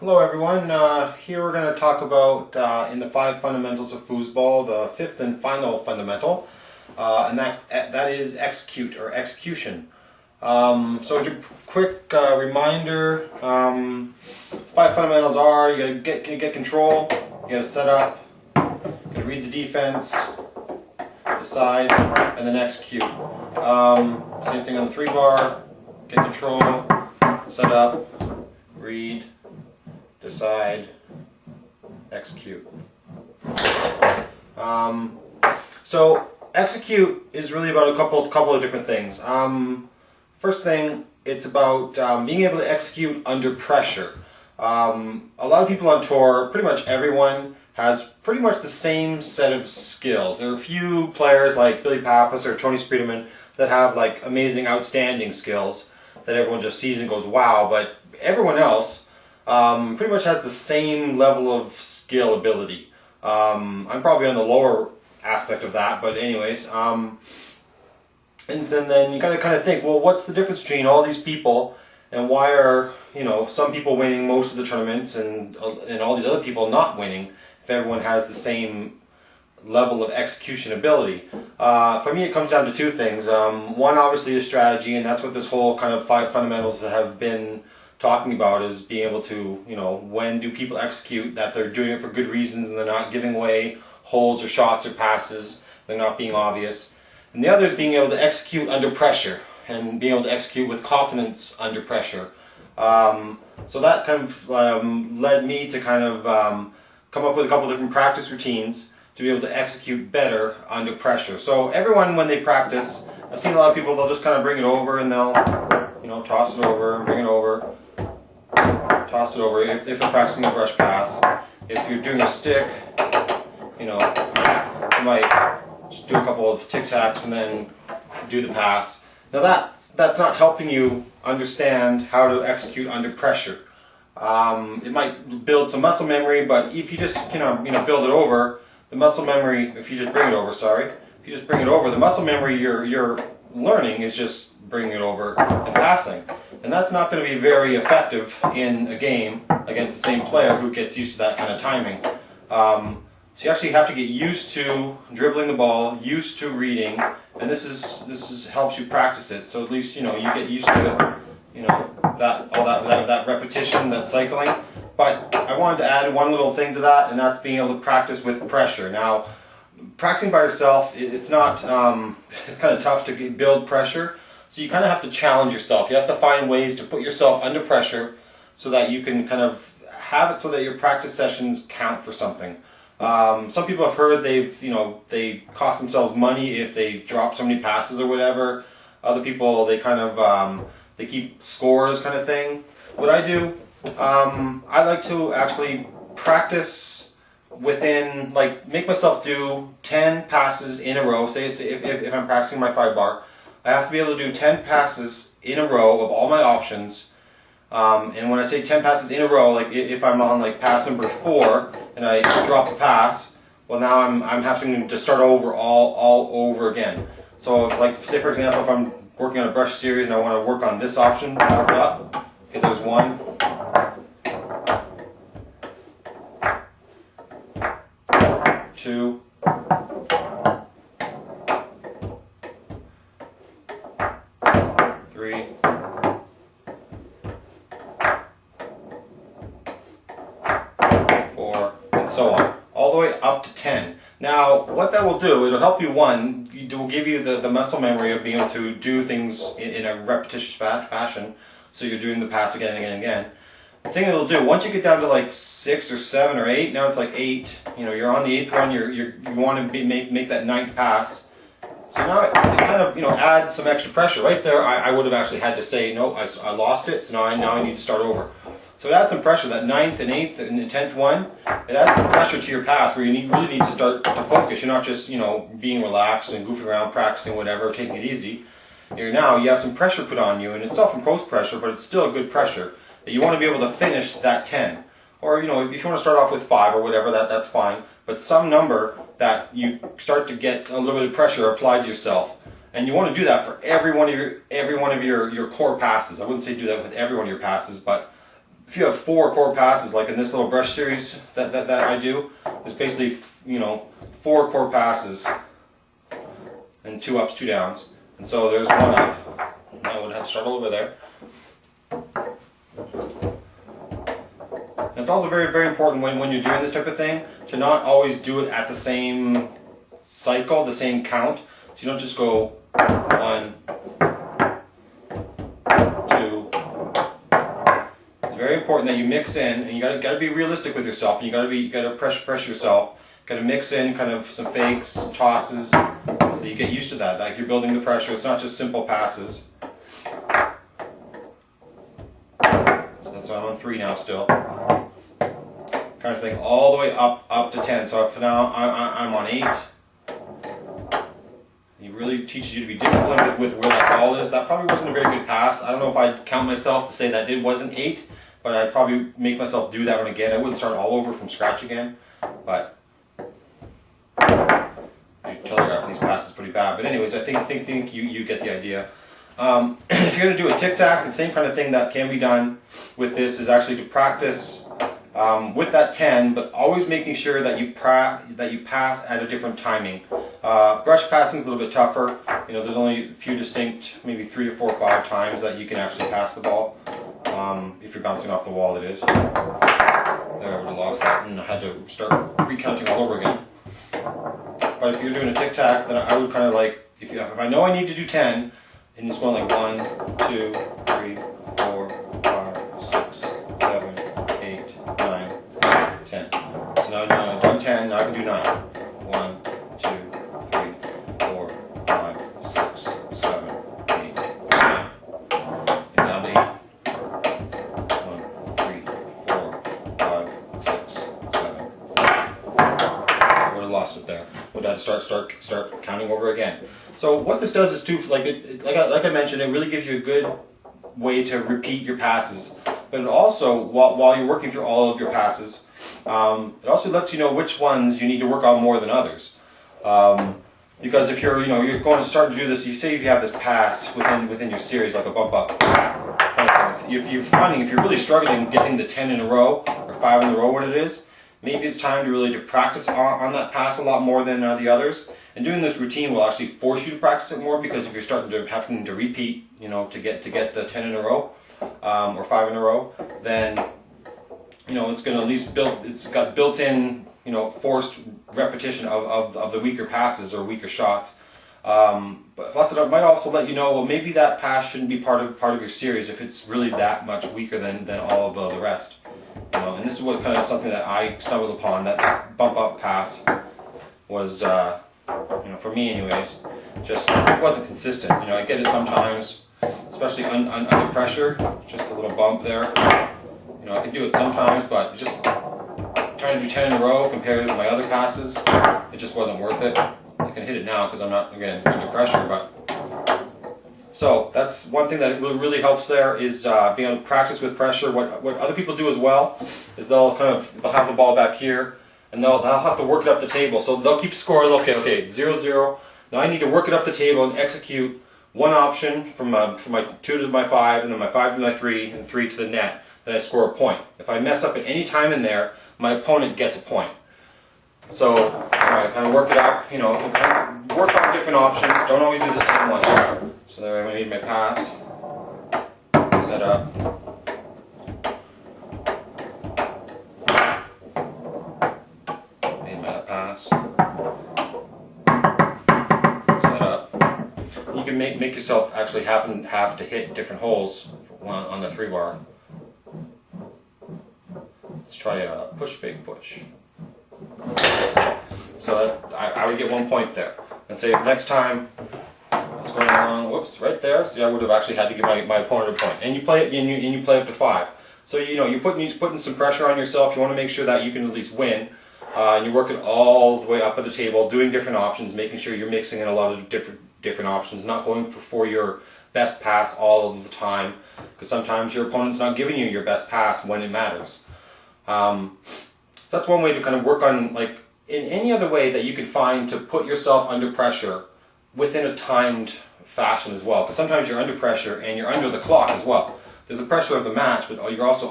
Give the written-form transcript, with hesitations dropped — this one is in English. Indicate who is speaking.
Speaker 1: Hello everyone, here we're going to talk about in the 5 fundamentals of foosball, the 5th and final fundamental, and that is execute or execution. So just a quick reminder, 5 fundamentals are you got to get control, you got to set up, you got to read the defense, decide, and then execute. Same thing on the 3 bar, get control, set up, read, decide, execute. So execute is really about a couple of different things. First thing, it's about being able to execute under pressure. A lot of people on tour, pretty much everyone, has pretty much the same set of skills. There are a few players like Billy Pappas or Tony Spreederman that have like amazing, outstanding skills that everyone just sees and goes, wow, but everyone else pretty much has the same level of skill ability. I'm probably on the lower aspect of that, but anyways. And then you kind of think, well, what's the difference between all these people, and why are some people winning most of the tournaments and all these other people not winning if everyone has the same level of execution ability? For me, it comes down to 2 things. One obviously is strategy, and that's what this whole kind of 5 fundamentals have been talking about, is being able to, when do people execute, that they're doing it for good reasons and they're not giving away holes or shots or passes, they're not being obvious. And the other is being able to execute under pressure and being able to execute with confidence under pressure. So that kind of led me to kind of come up with a couple different practice routines to be able to execute better under pressure. So everyone, when they practice, I've seen a lot of people, they'll just kind of bring it over and they'll toss it over and bring it over, toss it over if they're practicing a brush pass. If you're doing a stick, you might just do a couple of tic-tacs and then do the pass. Now that's not helping you understand how to execute under pressure. It might build some muscle memory, but if you just build it over, the muscle memory, if you just bring it over, the muscle memory you're learning is just bringing it over and passing. And that's not going to be very effective in a game against the same player who gets used to that kind of timing. So you actually have to get used to dribbling the ball, used to reading, and this helps you practice it. So at least you get used to that repetition, that cycling. But I wanted to add one little thing to that, and that's being able to practice with pressure. Now, practicing by yourself, it's not it's kind of tough to build pressure. So you kind of have to challenge yourself. You have to find ways to put yourself under pressure so that you can kind of have it so that your practice sessions count for something. Some people have heard they cost themselves money if they drop so many passes or whatever. Other people, they kind of they keep scores kind of thing. What I do, I like to actually practice within, make myself do 10 passes in a row. Say if I'm practicing my 5 bar, I have to be able to do 10 passes in a row of all my options. And when I say 10 passes in a row, like if I'm on pass number 4 and I drop the pass, well, now I'm having to start over all over again. So say for example, if I'm working on a brush series and I want to work on this option, bounce up. Okay, there's 1. 2. 3. 4, and so on, all the way up to 10. Now, what that will do, it'll help you, it will give you the muscle memory of being able to do things in a repetitious fashion, so you're doing the pass again and again and again. The thing it'll do, once you get down to 6 or 7 or 8, now it's 8, you're on the 8th one, you want to make that 9th pass. So now it kind of adds some extra pressure. Right there, I would have actually had to say, no, I lost it, so now I need to start over. So it adds some pressure, that 9th and 8th and 10th one, it adds some pressure to your pass where you really need to start to focus. You're not just, being relaxed and goofing around, practicing whatever, taking it easy. You have some pressure put on you, and it's self-imposed pressure, but it's still a good pressure that you want to be able to finish that 10. Or, if you want to start off with 5 or whatever, that's fine. But some number that you start to get a little bit of pressure applied to yourself. And you want to do that for every one of your core passes. I wouldn't say do that with every one of your passes, but if you have 4 core passes, like in this little brush series that I do, there's basically, you know, 4 core passes and 2 ups, 2 downs. And so there's 1 up. I would have to start over there. And it's also very, very important when you're doing this type of thing to not always do it at the same cycle, the same count. So you don't just go 1, 2. It's very important that you mix in, and you gotta be realistic with yourself, and you gotta pressure yourself. Gotta mix in kind of some fakes, tosses, so you get used to that. Like you're building the pressure. It's not just simple passes. So that's why I'm on 3 now still. Kind of thing all the way up to 10. So for now I'm on 8. He really teaches you to be disciplined with where that ball is. That probably wasn't a very good pass. I don't know if I'd count myself to say that it wasn't 8, but I'd probably make myself do that one again. I wouldn't start all over from scratch again, but you telegraph these passes pretty bad. But anyways, I think you get the idea. If you're going to do a tic-tac, the same kind of thing that can be done with this is actually to practice with that 10, but always making sure that you pass at a different timing. Brush passing is a little bit tougher. You know, there's only a few distinct, maybe 3 or 4 or 5 times that you can actually pass the ball. If you're bouncing off the wall, that is. There, I would have lost that and I had to start recounting all over again. But if you're doing a tic-tac, then I would kind of like, if I know I need to do 10, and it's going like 1, 2, 3, 4, 5, 6, 7, 8, 9, 10. So now I've done 10, now I can do 9. 1, 2, 3, 4, 5, 6, 7, 8, 9. And down to 8. 1, 3, 4, 5, 6, 7. I would have lost it there. Would have to start counting over again. So what this does is too, like I mentioned, it really gives you a good way to repeat your passes. But it also, while you're working through all of your passes, it also lets you know which ones you need to work on more than others. Because if you're going to start to do this, you say if you have this pass within your series, like a bump up kind of thing. If you're really struggling getting the 10 in a row or 5 in a row, what it is, maybe it's time to really practice on that pass a lot more than the others. And doing this routine will actually force you to practice it more, because if you're starting to having to repeat, to get the 10 in a row or 5 in a row, then it's going to at least it's got built-in forced repetition of the weaker passes or weaker shots. But plus it might also let you know, well, maybe that pass shouldn't be part of your series if it's really that much weaker than all of the rest. And this is what kind of something that I stumbled upon, that bump up pass was, for me anyways, just wasn't consistent. I get it sometimes, especially under pressure, just a little bump there. I can do it sometimes, but just trying to do 10 in a row compared to my other passes, it just wasn't worth it. I can hit it now because I'm not, again, under pressure, but so that's one thing that really helps there, is being able to practice with pressure. What other people do as well is they'll have the ball back here, and they'll have to work it up the table. So they'll keep scoring. Okay, 0-0. Now I need to work it up the table and execute one option from my 2 to my 5, and then my 5 to my 3, and 3 to the net. Then I score a point. If I mess up at any time in there, my opponent gets a point. So I kind of work it up. Work on different options. Don't always do the same one. So there I made my pass, set up, made my pass, set up. You can make yourself actually have to hit different holes on the 3 bar. Let's try a push, fake, push. So I would get 1 point there. And say if next time it's going along, whoops, right there. See, I would have actually had to give my opponent a point. And you play it, and you play up to 5. So you're putting some pressure on yourself. You want to make sure that you can at least win. And you're working all the way up at the table, doing different options, making sure you're mixing in a lot of different options, not going for your best pass all of the time, because sometimes your opponent's not giving you your best pass when it matters. So that's one way to kind of work on, like, in any other way that you could find to put yourself under pressure within a timed fashion as well. Because sometimes you're under pressure and you're under the clock as well. There's the pressure of the match, but you're also